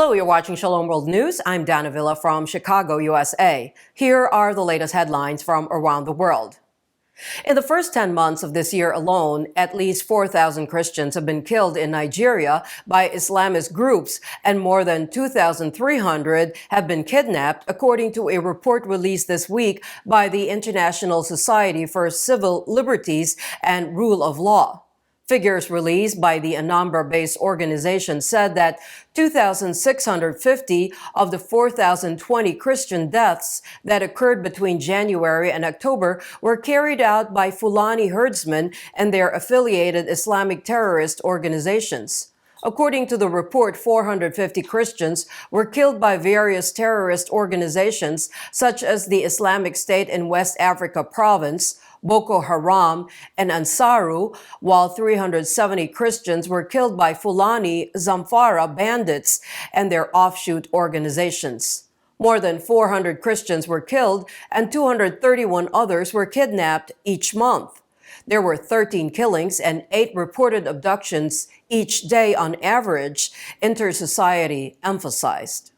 Hello, you're watching Shalom World News. I'm Dana Villa from Chicago, USA. Here are the latest headlines from around the world. In the first 10 months of this year alone, at least 4,000 Christians have been killed in Nigeria by Islamist groups, and more than 2,300 have been kidnapped, according to a report released this week by the International Society for Civil Liberties and Rule of Law. Figures released by the Anambra-based organization said that 2,650 of the 4,020 Christian deaths that occurred between January and October were carried out by Fulani herdsmen and their affiliated Islamic terrorist organizations. According to the report, 450 Christians were killed by various terrorist organizations such as the Islamic State in West Africa province, Boko Haram, and Ansaru, while 370 Christians were killed by Fulani Zamfara bandits and their offshoot organizations. More than 400 Christians were killed and 231 others were kidnapped each month. There were 13 killings and 8 reported abductions each day on average, Inter-Society emphasized.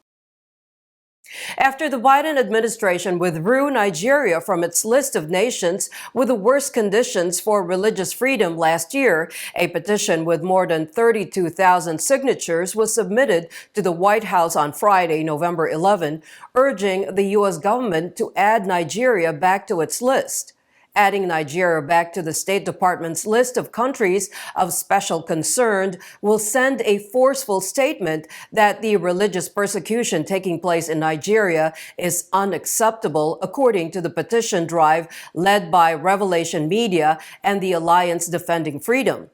After the Biden administration withdrew Nigeria from its list of nations with the worst conditions for religious freedom last year, a petition with more than 32,000 signatures was submitted to the White House on Friday, November 11, urging the U.S. government to add Nigeria back to its list. Adding Nigeria back to the State Department's list of countries of special concern will send a forceful statement that the religious persecution taking place in Nigeria is unacceptable, according to the petition drive led by Revelation Media and the Alliance Defending Freedom.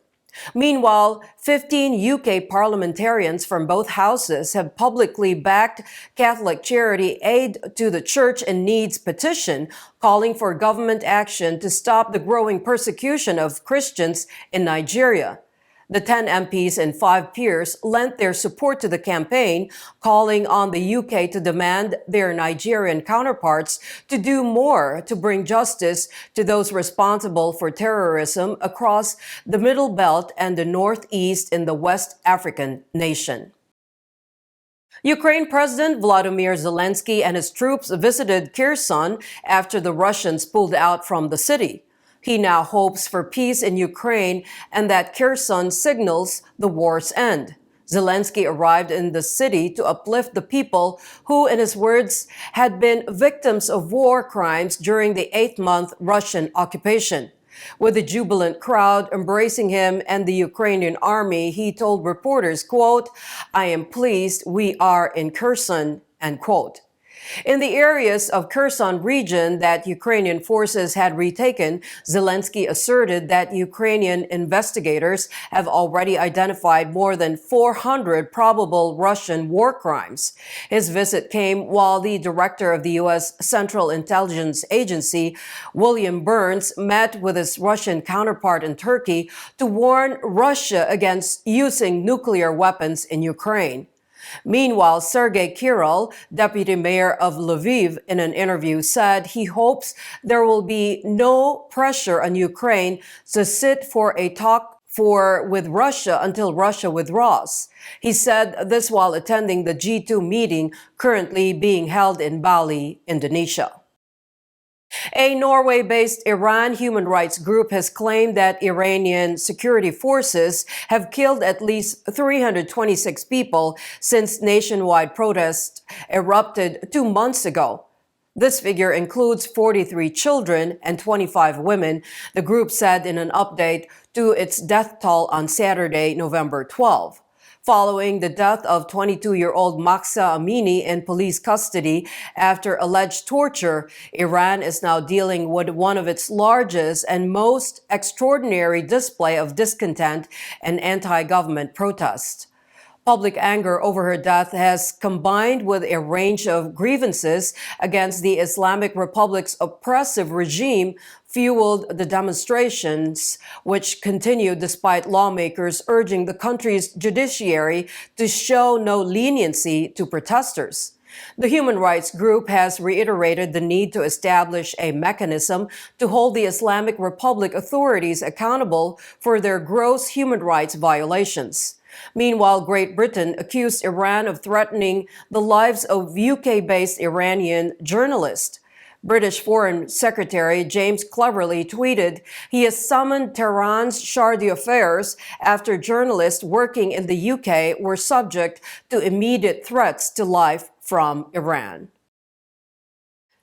Meanwhile, 15 UK parliamentarians from both houses have publicly backed Catholic Charity Aid to the Church in Need's petition, calling for government action to stop the growing persecution of Christians in Nigeria. The 10 MPs and 5 peers lent their support to the campaign, calling on the UK to demand their Nigerian counterparts to do more to bring justice to those responsible for terrorism across the Middle Belt and the Northeast in the West African nation. Ukraine President Volodymyr Zelensky and his troops visited Kherson after the Russians pulled out from the city. He now hopes for peace in Ukraine and that Kherson signals the war's end. Zelensky arrived in the city to uplift the people who, in his words, had been victims of war crimes during the 8-month Russian occupation. With a jubilant crowd embracing him and the Ukrainian army, he told reporters, quote, "I am pleased we are in Kherson," end quote. In the areas of Kherson region that Ukrainian forces had retaken, Zelensky asserted that Ukrainian investigators have already identified more than 400 probable Russian war crimes. His visit came while the director of the U.S. Central Intelligence Agency, William Burns, met with his Russian counterpart in Turkey to warn Russia against using nuclear weapons in Ukraine. Meanwhile, Sergei Kirill, deputy mayor of Lviv, in an interview said he hopes there will be no pressure on Ukraine to sit for a talk with Russia until Russia withdraws. He said this while attending the G2 meeting currently being held in Bali, Indonesia. A Norway-based Iran human rights group has claimed that Iranian security forces have killed at least 326 people since nationwide protests erupted 2 months ago. This figure includes 43 children and 25 women, the group said in an update to its death toll on Saturday, November 12. Following the death of 22-year-old Mahsa Amini in police custody after alleged torture, Iran is now dealing with one of its largest and most extraordinary display of discontent and anti-government protests. Public anger over her death has combined with a range of grievances against the Islamic Republic's oppressive regime fueled the demonstrations, which continued despite lawmakers urging the country's judiciary to show no leniency to protesters. The human rights group has reiterated the need to establish a mechanism to hold the Islamic Republic authorities accountable for their gross human rights violations. Meanwhile, Great Britain accused Iran of threatening the lives of UK-based Iranian journalists. British Foreign Secretary James Cleverly tweeted he has summoned Tehran's charge d'affaires after journalists working in the UK were subject to immediate threats to life from Iran.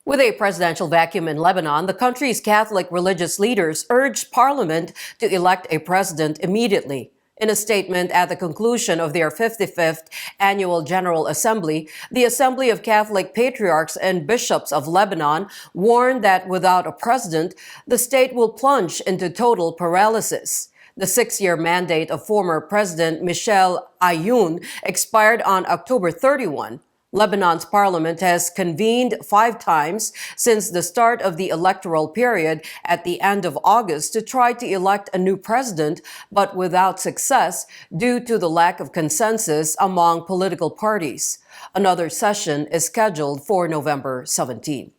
With a presidential vacuum in Lebanon, the country's Catholic religious leaders urged parliament to elect a president immediately. In a statement at the conclusion of their 55th Annual General Assembly, the Assembly of Catholic Patriarchs and Bishops of Lebanon warned that without a president, the state will plunge into total paralysis. The 6-year mandate of former President Michel Aoun expired on October 31. Lebanon's parliament has convened 5 times since the start of the electoral period at the end of August to try to elect a new president, but without success due to the lack of consensus among political parties. Another session is scheduled for November 17.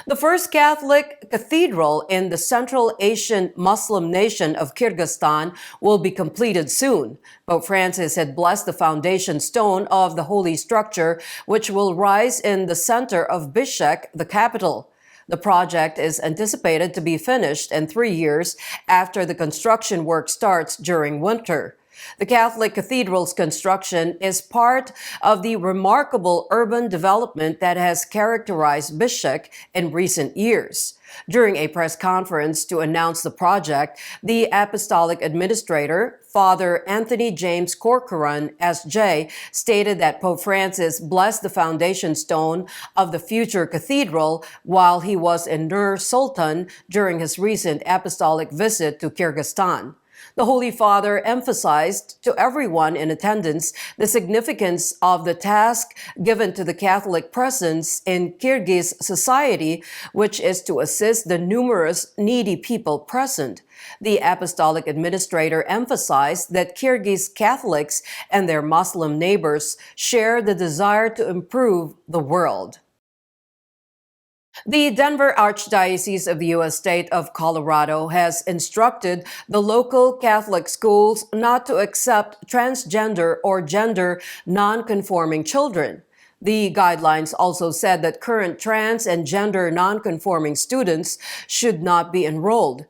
The first Catholic cathedral in the Central Asian Muslim nation of Kyrgyzstan will be completed soon. Pope Francis had blessed the foundation stone of the holy structure, which will rise in the center of Bishkek, the capital. The project is anticipated to be finished in 3 years after the construction work starts during winter. The Catholic cathedral's construction is part of the remarkable urban development that has characterized Bishkek in recent years. During a press conference to announce the project, the Apostolic Administrator, Father Anthony James Corcoran, S.J., stated that Pope Francis blessed the foundation stone of the future cathedral while he was in Nur Sultan during his recent apostolic visit to Kyrgyzstan. The Holy Father emphasized to everyone in attendance the significance of the task given to the Catholic presence in Kyrgyz society, which is to assist the numerous needy people present. The Apostolic Administrator emphasized that Kyrgyz Catholics and their Muslim neighbors share the desire to improve the world. The Denver Archdiocese of the U.S. state of Colorado has instructed the local Catholic schools not to accept transgender or gender non-conforming children. The guidelines also said that current trans and gender non-conforming students should not be enrolled.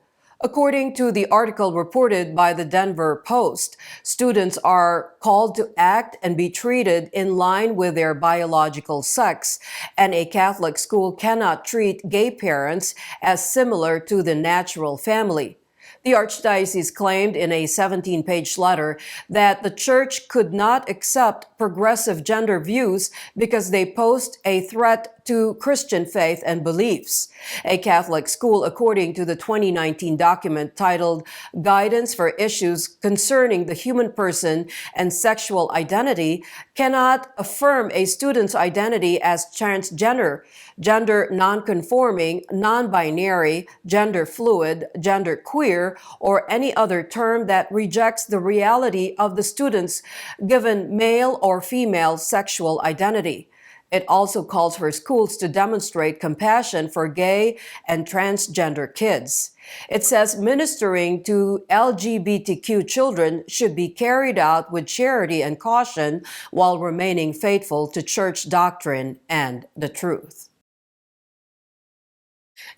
According to the article reported by the Denver Post, students are called to act and be treated in line with their biological sex, and a Catholic school cannot treat gay parents as similar to the natural family. The Archdiocese claimed in a 17-page letter that the Church could not accept progressive gender views because they pose a threat to Christian faith and beliefs. A Catholic school, according to the 2019 document titled Guidance for Issues Concerning the Human Person and Sexual Identity, cannot affirm a student's identity as transgender, gender non-conforming, non-binary, gender fluid, gender queer, or any other term that rejects the reality of the student's given male or female sexual identity. It also calls for schools to demonstrate compassion for gay and transgender kids. It says ministering to LGBTQ children should be carried out with charity and caution while remaining faithful to church doctrine and the truth.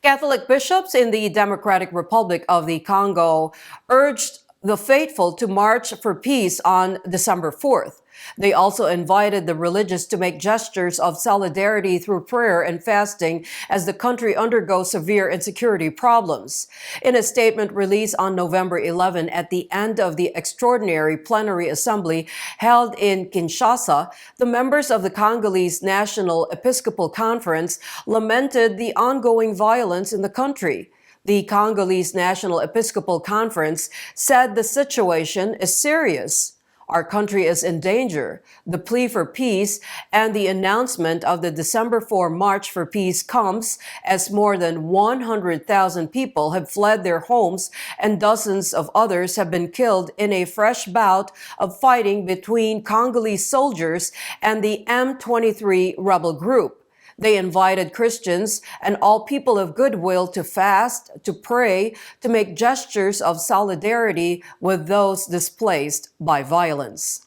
Catholic bishops in the Democratic Republic of the Congo urged the faithful to march for peace on December 4th. They also invited the religious to make gestures of solidarity through prayer and fasting as the country undergoes severe insecurity problems. In a statement released on November 11 at the end of the extraordinary plenary assembly held in Kinshasa, the members of the Congolese National Episcopal Conference lamented the ongoing violence in the country. The Congolese National Episcopal Conference said the situation is serious. Our country is in danger. The plea for peace and the announcement of the December 4 March for Peace comes as more than 100,000 people have fled their homes and dozens of others have been killed in a fresh bout of fighting between Congolese soldiers and the M23 rebel group. They invited Christians and all people of goodwill to fast, to pray, to make gestures of solidarity with those displaced by violence.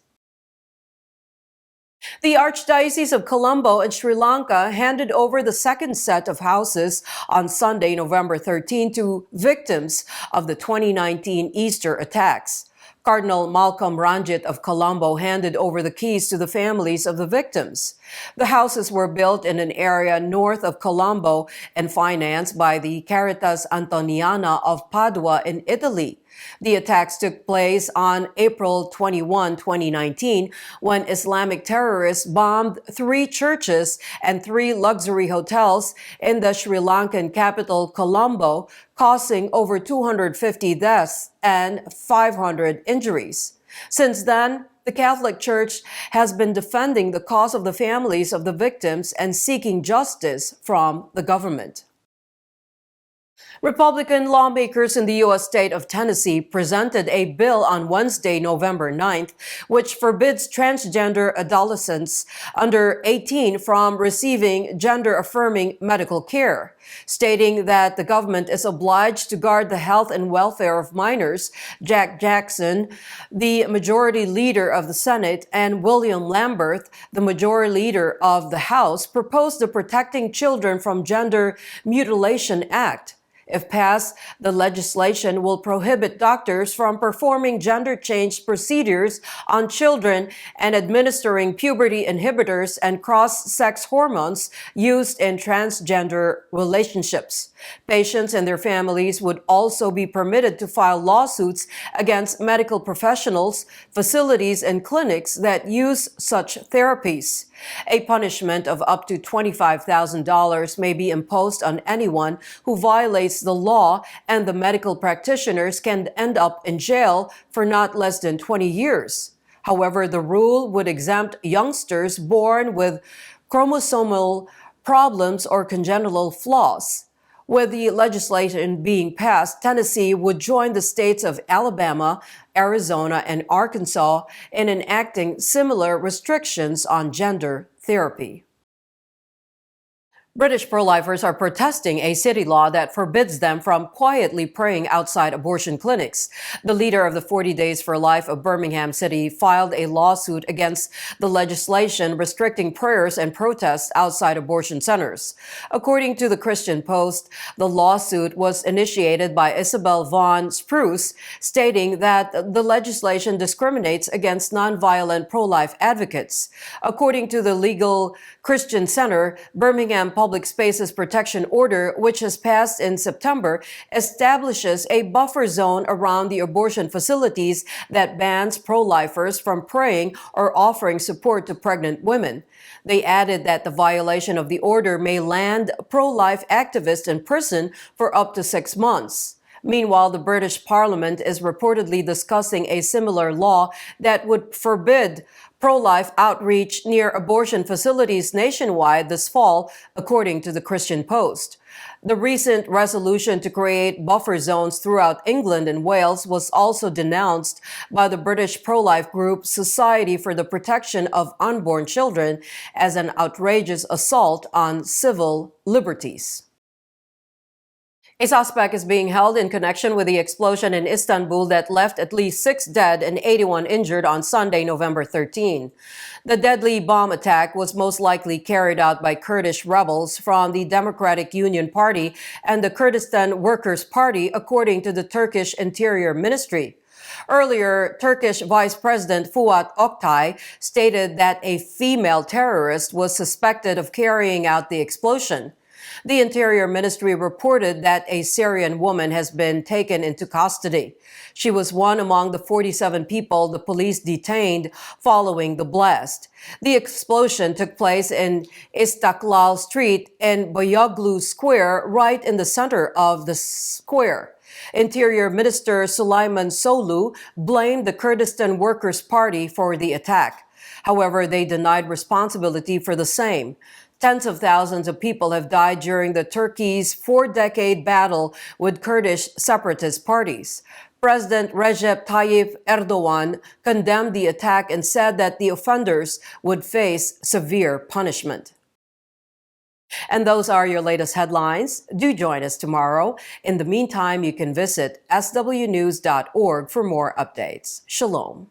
The Archdiocese of Colombo in Sri Lanka handed over the second set of houses on Sunday, November 13, to victims of the 2019 Easter attacks. Cardinal Malcolm Ranjit of Colombo handed over the keys to the families of the victims. The houses were built in an area north of Colombo and financed by the Caritas Antoniana of Padua in Italy. The attacks took place on April 21, 2019, when Islamic terrorists bombed 3 churches and 3 luxury hotels in the Sri Lankan capital, Colombo, causing over 250 deaths and 500 injuries. Since then, the Catholic Church has been defending the cause of the families of the victims and seeking justice from the government. Republican lawmakers in the U.S. state of Tennessee presented a bill on Wednesday, November 9th, which forbids transgender adolescents under 18 from receiving gender-affirming medical care. Stating that the government is obliged to guard the health and welfare of minors, Jack Jackson, the majority leader of the Senate, and William Lamberth, the majority leader of the House, proposed the Protecting Children from Gender Mutilation Act. If passed, the legislation will prohibit doctors from performing gender change procedures on children and administering puberty inhibitors and cross-sex hormones used in transgender relationships. Patients and their families would also be permitted to file lawsuits against medical professionals, facilities, and clinics that use such therapies. A punishment of up to $25,000 may be imposed on anyone who violates the law, and the medical practitioners can end up in jail for not less than 20 years. However, the rule would exempt youngsters born with chromosomal problems or congenital flaws. With the legislation being passed, Tennessee would join the states of Alabama, Arizona, and Arkansas in enacting similar restrictions on gender therapy. British pro-lifers are protesting a city law that forbids them from quietly praying outside abortion clinics. The leader of the 40 Days for Life of Birmingham City filed a lawsuit against the legislation restricting prayers and protests outside abortion centers. According to the Christian Post, the lawsuit was initiated by Isabel Von Spruce, stating that the legislation discriminates against nonviolent pro-life advocates. According to the Legal Christian Center, Birmingham Public Spaces Protection Order, which has passed in September, establishes a buffer zone around the abortion facilities that bans pro-lifers from praying or offering support to pregnant women. They added that the violation of the order may land pro-life activists in prison for up to 6 months. Meanwhile, the British Parliament is reportedly discussing a similar law that would forbid pro-life outreach near abortion facilities nationwide this fall, according to the Christian Post. The recent resolution to create buffer zones throughout England and Wales was also denounced by the British pro-life group Society for the Protection of Unborn Children as an outrageous assault on civil liberties. A suspect is being held in connection with the explosion in Istanbul that left at least 6 dead and 81 injured on Sunday, November 13. The deadly bomb attack was most likely carried out by Kurdish rebels from the Democratic Union Party and the Kurdistan Workers' Party, according to the Turkish Interior Ministry. Earlier, Turkish Vice President Fuat Oktay stated that a female terrorist was suspected of carrying out the explosion. The Interior Ministry reported that a Syrian woman has been taken into custody. She was one among the 47 people the police detained following the blast. The explosion took place in Istiklal Street in Bayoglu Square, right in the center of the square. Interior Minister Suleyman Soylu blamed the Kurdistan Workers' Party for the attack. However, they denied responsibility for the same. Tens of thousands of people have died during Turkey's 4-decade battle with Kurdish separatist parties. President Recep Tayyip Erdogan condemned the attack and said that the offenders would face severe punishment. And those are your latest headlines. Do join us tomorrow. In the meantime, you can visit swnews.org for more updates. Shalom.